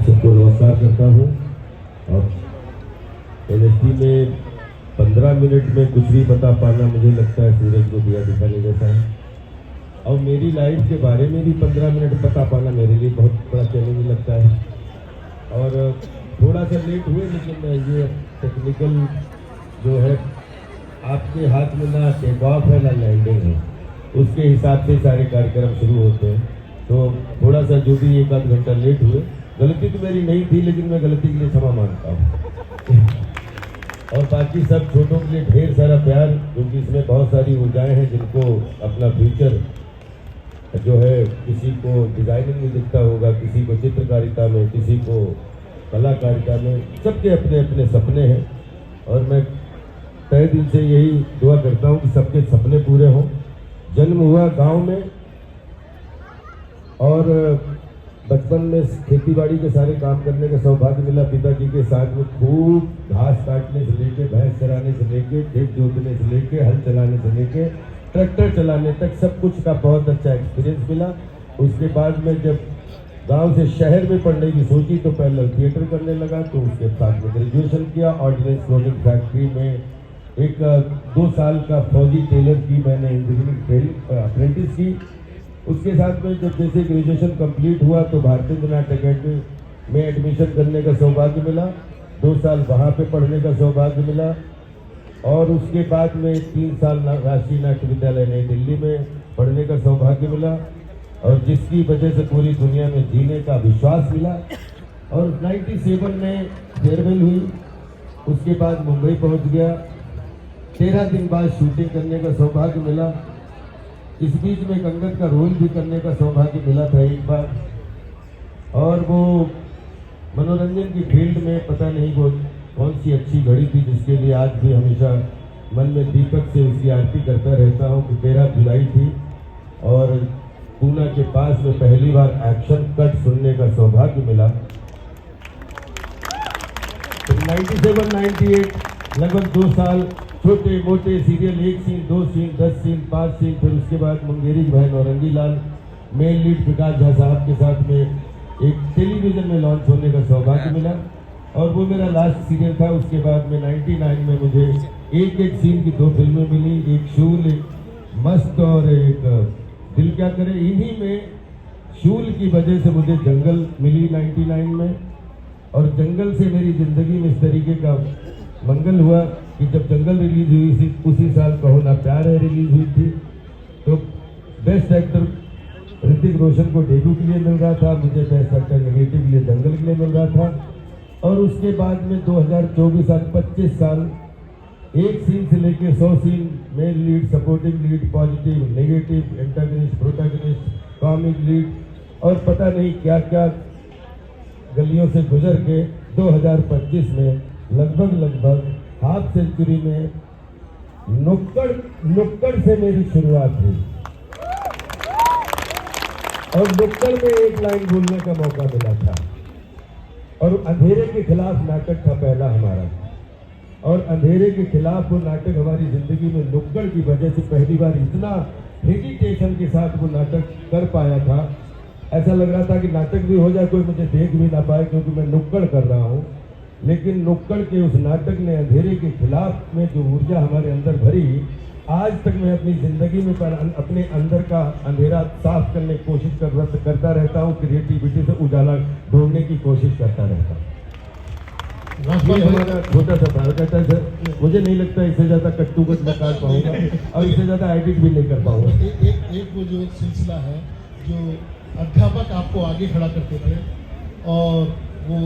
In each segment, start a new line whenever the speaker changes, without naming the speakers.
सबको नमस्कार करता हूँ। और एनएसडी में 15 मिनट में कुछ भी बता पाना मुझे लगता है सूरज को दिया दिखाने जैसा है। और मेरी लाइफ के बारे में भी 15 मिनट बता पाना मेरे लिए बहुत बड़ा चैलेंज लगता है। और थोड़ा सा लेट हुए, लेकिन ये टेक्निकल जो है आपके हाथ में ना टेक ऑफ है ना लैंडिंग है, उसके हिसाब से सारे कार्यक्रम शुरू होते हैं। तो थोड़ा सा जो भी एक आध घंटा लेट हुए, गलती तो मेरी नहीं थी, लेकिन मैं गलती के लिए क्षमा मांगता हूँ। और बाकी सब छोटों के लिए ढेर सारा प्यार, क्योंकि इसमें बहुत सारी ऊर्जाएं हैं जिनको अपना फ्यूचर जो है, किसी को डिजाइनिंग में दिखता होगा, किसी को चित्रकारिता में, किसी को कलाकारिता में, सबके अपने अपने सपने हैं। और मैं तहे दिल से यही दुआ करता हूँ कि सबके सपने पूरे हों। जन्म हुआ गांव में और बचपन में खेती बाड़ी के सारे काम करने का सौभाग्य मिला। पिताजी के साथ में खूब घास काटने से लेके, भैंस चराने से लेके, खेत जोतने से लेके, हल चलाने से लेके, ट्रैक्टर चलाने तक सब कुछ का बहुत अच्छा एक्सपीरियंस मिला। उसके बाद में जब गांव से शहर में पढ़ने की सोची तो पहले थिएटर करने लगा, तो उसके साथ में ग्रेजुएशन किया। ऑर्डिनेंस प्रोडक्ट फैक्ट्री में एक 2 साल का फौजी टेलर की मैंने इंजीनियरिंग ट्रेनिंग अप्रेंटिस की। उसके साथ में जब जैसे ग्रेजुएशन कंप्लीट हुआ तो भारतीय नाट्य अकेडमी में एडमिशन करने का सौभाग्य मिला। 2 साल वहाँ पे पढ़ने का सौभाग्य मिला। और उसके बाद में 3 साल राष्ट्रीय नाट्य विद्यालय नई दिल्ली में पढ़ने का सौभाग्य मिला, और जिसकी वजह से पूरी दुनिया में जीने का विश्वास मिला। और 97 में फेयरवेल हुई। उसके बाद मुंबई पहुंच गया। 13 दिन बाद शूटिंग करने का सौभाग्य मिला। इस बीच में अंगद का रोल भी करने का सौभाग्य मिला था एक बार। और वो मनोरंजन की फील्ड में पता नहीं वो कौन सी अच्छी घड़ी थी, जिसके लिए आज भी हमेशा मन में दीपक से उसकी आरती करता रहता हूँ कि 13 जुलाई थी और पूना के पास में पहली बार एक्शन कट सुनने का सौभाग्य मिला। तो 97, 98 लगभग 2 साल छोटे मोटे serial, 1 scene, 2 scene, 10 scene, 5 scene. फिर उसके बाद मंगेरी बहन औरंगी लाल, मेन लीड प्रकाश झा साहब के साथ में एक टेलीविजन में लॉन्च होने का सौभाग्य मिला, और वो मेरा लास्ट सीरियल था। उसके बाद में 99 में मुझे एक सीन की 2 फिल्में मिली, एक शूल, एक मस्त और एक दिल क्या करे। इन्हीं में शूल की वजह से मुझे जंगल मिली 99 में, और जंगल से मेरी जिंदगी में इस तरीके का मंगल हुआ कि जब जंगल रिलीज हुई थी उसी साल कहो ना प्यार है रिलीज हुई थी। तो बेस्ट एक्टर ऋतिक रोशन को डेब्यू के लिए मिल रहा था, मुझे बेस्ट एक्टर नेगेटिव के लिए जंगल के लिए मिल रहा था। और उसके बाद में 2024 आज 25 साल, 1 सीन से लेके 100 scene, main lead, supporting lead, positive, negative, antagonist, protagonist, comic lead, और पता नहीं क्या क्या गलियों से गुजर के 2025 में लगभग हाफ सेंचुरी में नुक्कड़ से मेरी शुरुआत हुई। और नुक्कड़ में एक लाइन बोलने का मौका मिला था, और अंधेरे के खिलाफ नाटक था पहला हमारा। और अंधेरे के खिलाफ वो नाटक हमारी जिंदगी में नुक्कड़ की वजह से पहली बार इतना हेजिटेशन के साथ वो नाटक कर पाया था। ऐसा लग रहा था कि नाटक भी हो जाए, कोई मुझे देख भी ना पाए, क्योंकि मैं नुक्कड़ कर रहा हूँ। लेकिन नुक्कड़ के उस नाटक ने अंधेरे के खिलाफ में जो ऊर्जा हमारे अंदर भरी, आज तक मैं अपनी जिंदगी में अपने अंदर का अंधेरा साफ करने की कोशिश करता रहता हूँ। क्रिएटिविटी से उजाला ढूंढने की कोशिश करता रहता हूँ। ये हमारा छोटा सा भारत कहता है सर, मुझे नहीं लगता इससे ज्यादा कट्टू कट मैं काट पाऊंगा, और इससे ज्यादा एडिट भी नहीं कर पाऊंगा।
एक वो जो सिलसिला है, जो अध्यापक आपको आगे खड़ा करते थे, और वो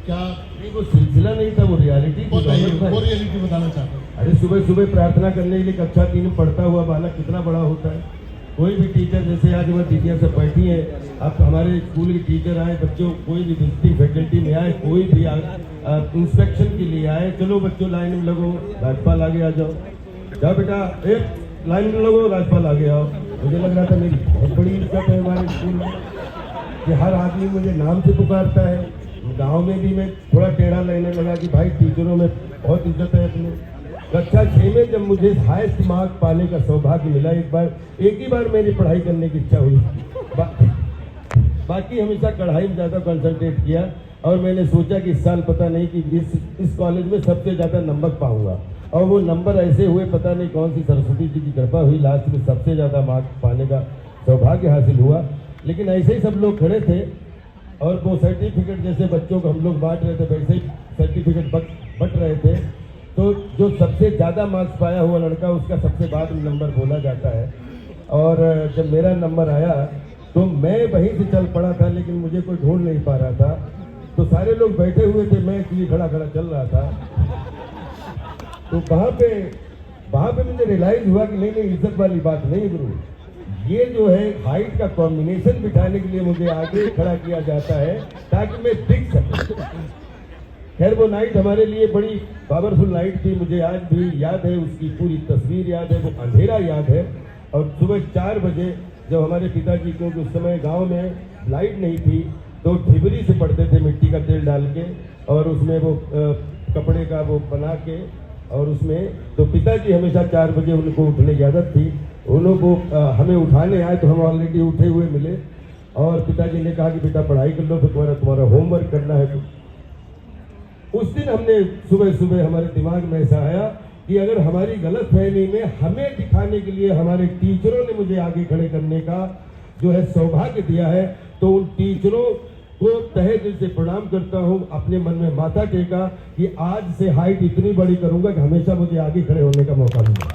क्या
नहीं, वो सिलसिला नहीं था, वो रियलिटी
वो रियलिटी बताना चाहते हैं।
अरे सुबह सुबह प्रार्थना करने के लिए कक्षा 3 में पढ़ता हुआ बालक कितना बड़ा होता है। कोई भी टीचर, जैसे आज वह टीचर से बैठी है, आप हमारे स्कूल के टीचर आए, बच्चों कोई भी विजिटिंग फैकल्टी में आए, कोई भी इंस्पेक्शन के लिए आए, चलो बच्चों लाइन में लगो, राज्यपाल आगे आ जाओ, जाओ बेटा एक लाइन में लगो, राज्यपाल आगे आओ। मुझे लग रहा था मेरी बहुत बड़ी इज्जत है हमारे स्कूल में कि हर आदमी मुझे नाम से पुकारता है। गांव में भी मैं थोड़ा टेढ़ा लगने लगा कि भाई टीचरों में बहुत इज्जत है अपने। कक्षा 6 में जब मुझे हाईएस्ट मार्क पाने का सौभाग्य मिला, एक ही बार मेरी पढ़ाई करने की इच्छा हुई। बाकी हमेशा कढ़ाई में ज़्यादा कंसंट्रेट किया। और मैंने सोचा कि इस साल पता नहीं कि इस कॉलेज में सबसे ज़्यादा नंबर पाऊंगा, और वो नंबर ऐसे हुए, पता नहीं कौन सी सरस्वती जी की कृपा हुई, लास्ट में सबसे ज़्यादा मार्क्स पाने का सौभाग्य हासिल हुआ। लेकिन ऐसे ही सब लोग खड़े थे और वो सर्टिफिकेट जैसे बच्चों को हम लोग बांट रहे थे वैसे ही सर्टिफिकेट बट रहे थे। तो जो सबसे ज़्यादा मार्क्स पाया हुआ लड़का उसका सबसे बाद में नंबर बोला जाता है। और जब मेरा नंबर आया तो मैं वहीं से चल पड़ा था, लेकिन मुझे कोई ढूंढ नहीं पा रहा था। तो सारे लोग बैठे हुए थे, मैं इसलिए खड़ा खड़ा चल रहा था। तो वहाँ पे मुझे रियलाइज हुआ कि नहीं इज्जत वाली बात नहीं गुरु, ये जो है हाइट का कॉम्बिनेशन बिठाने के लिए मुझे आगे खड़ा किया जाता है ताकि मैं दिख सकूं। खैर वो नाइट हमारे लिए बड़ी पावरफुल नाइट थी, मुझे आज भी याद है, उसकी पूरी तस्वीर याद है, वो अंधेरा याद है। और सुबह 4 बजे जब हमारे पिताजी, क्योंकि उस समय गांव में लाइट नहीं थी, तो ढिबरी से पड़ते थे मिट्टी का तेल डाल के, और उसमें वो कपड़े का वो बना के, और उसमें तो पिताजी हमेशा 4 बजे उनको उठने की आदत थी। उन लोग को हमें उठाने आए तो हम ऑलरेडी उठे हुए मिले, और पिताजी ने कहा कि बेटा पढ़ाई कर लो, फिर तुम्हारा होमवर्क करना है। उस दिन हमने सुबह सुबह हमारे दिमाग में ऐसा आया कि अगर हमारी गलतफहमी में हमें दिखाने के लिए हमारे टीचरों ने मुझे आगे खड़े करने का जो है सौभाग्य दिया है, तो उन टीचरों को तहे दिल से प्रणाम करता हूं, अपने मन में माथा टेका कि आज से हाइट इतनी बड़ी करूंगा कि हमेशा मुझे आगे खड़े होने का मौका मिले।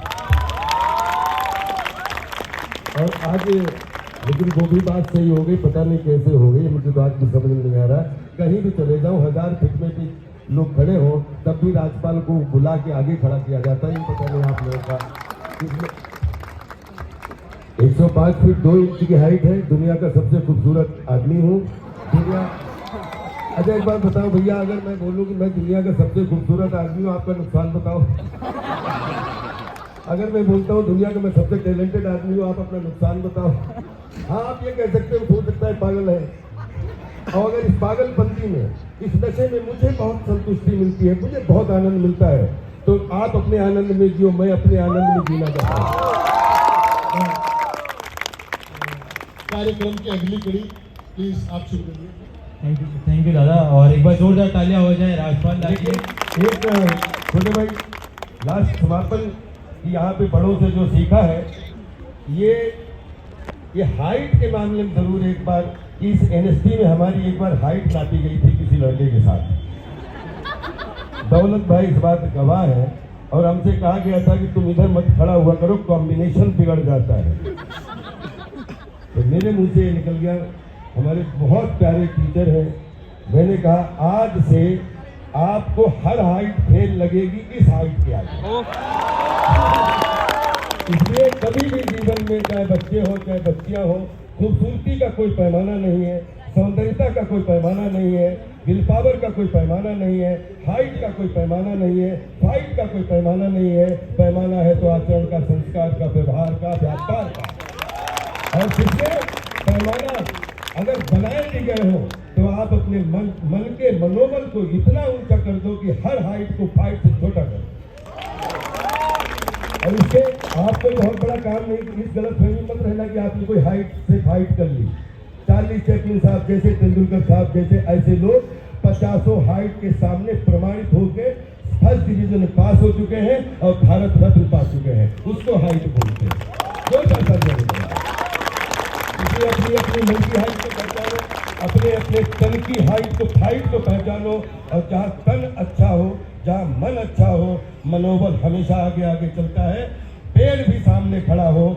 और आज लेकिन वो भी बात सही हो गई, पता नहीं कैसे हो गई, मुझे तो आज भी समझ में नहीं आ रहा। कहीं भी चले जाऊं, 1000 फीट में भी लोग खड़े हो तब भी राज्यपाल को बुला के आगे खड़ा किया जाता है। पता नहीं आप लोगों का 105 फीट 2 इंच की हाइट है, दुनिया का सबसे खूबसूरत आदमी हूँ। दुनिया अच्छा एक बात बताओ भैया, अगर मैं बोलूँ कि मैं दुनिया का सबसे खूबसूरत आदमी हूँ, आपका नुकसान बताओ। अगर मैं बोलता हूँ दुनिया का मैं सबसे टैलेंटेड आदमी हूँ, आप अपना नुकसान बताओ। हाँ आप ये कह सकते हो सकता है पागल है, और अगर इस पागलपंती में, इस नशे में मुझे बहुत संतुष्टि मिलती है, मुझे बहुत आनंद मिलता है, तो आप अपने आनंद में जियो, मैं अपने आनंद में जीना चाहता हूँ।
कार्यक्रम की अगली कड़ी प्लीज आप शुरू करिए।
थैंक यू दादा, और एक बार जोरदार तालियां हो जाए राजपाल लाइए।
एक छोटे भाई लास्ट समापन की यहाँ पे बड़ों से जो सीखा है, ये हाइट के मामले में जरूर एक बार इस एनएसटी में हमारी एक बार हाइट नापी गई थी किसी लड़के के साथ। दौलत भाई इस बात गवाह है, और हमसे कहा गया था कि तुम इधर मत खड़ा हुआ करो, कॉम्बिनेशन बिगड़ जाता है। तो मेरे मुंह से निकल गया, हमारे बहुत प्यारे टीचर हैं, मैंने कहा आज से आपको हर हाइट फेल लगेगी इस हाइट के आगे। इसलिए कभी भी जीवन में चाहे बच्चे हो चाहे बच्चियां हो, खूबसूरती का कोई पैमाना नहीं है, सौंदर्यता का कोई पैमाना नहीं है, विल पावर का कोई पैमाना नहीं है, हाइट का कोई पैमाना नहीं है, फाइट का कोई पैमाना नहीं है। पैमाना है तो आचरण का, संस्कार का, व्यवहार का, व्यापार का। और जिसमें पैमाना अगर बनाए नहीं गए हो तो आप अपने मन के मनोबल को इतना ऊंचा कर दो कि हर हाइट को फाइट से छोटा कर दो। और इससे आपको बहुत बड़ा काम नहीं, इस गलतफहमी मत रहना कि आपने कोई हाइट से फाइट कर ली। चार्ली चैपलिन साहब जैसे, तेंदुलकर साहब जैसे, ऐसे लोग 50 हाइट के सामने प्रमाणित होकर फर्स्ट डिवीजन में पास हो चुके हैं और भारत रत्न पा चुके हैं। उसको हाइट बोलते हैं, कोई पैसा नहीं है। इसलिए अपनी अपनी मन की हाइट को पहचानो, अपने अपने तन की हाइट को, फाइट को पहचानो, और जहाँ तन अच्छा हो, जहाँ मन अच्छा हो, मनोबल हमेशा आगे आगे चलता है। पेड़ भी सामने खड़ा हो,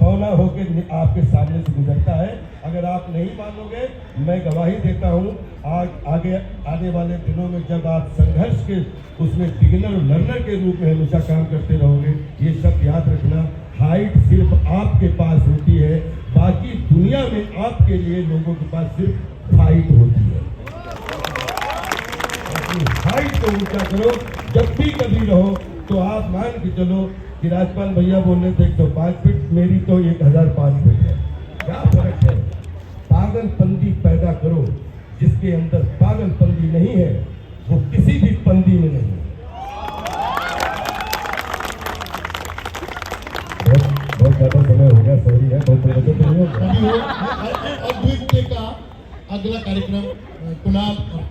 पौना होकर आपके सामने से गुजरता है। अगर आप नहीं मानोगे, मैं गवाही देता हूँ, आगे आने वाले दिनों में जब आप संघर्ष के उसमें बिगिनर और लर्नर के रूप में हमेशा काम करते रहोगे, ये सब याद रखना, हाइट सिर्फ आपके पास होती है, बाकी दुनिया में आपके लिए लोगों के पास सिर्फ फाइट होती है। हाइट को ऊंचा करो, जब भी कभी रहो तो आप मान के चलो कि राजपाल भैया बोल रहे थे 105 फीट, मेरी तो 1005 फीट है। क्या फर्क है? पागलपंती पैदा करो, जिसके अंदर पागलपंती नहीं है वो किसी भी पंदी में नहीं है। बहुत ज्यादा समय हो गया, सॉरी है, बहुत बड़ा तो नहीं होगा।
अद्वितीय का अगला कार्यक्रम कुणाल और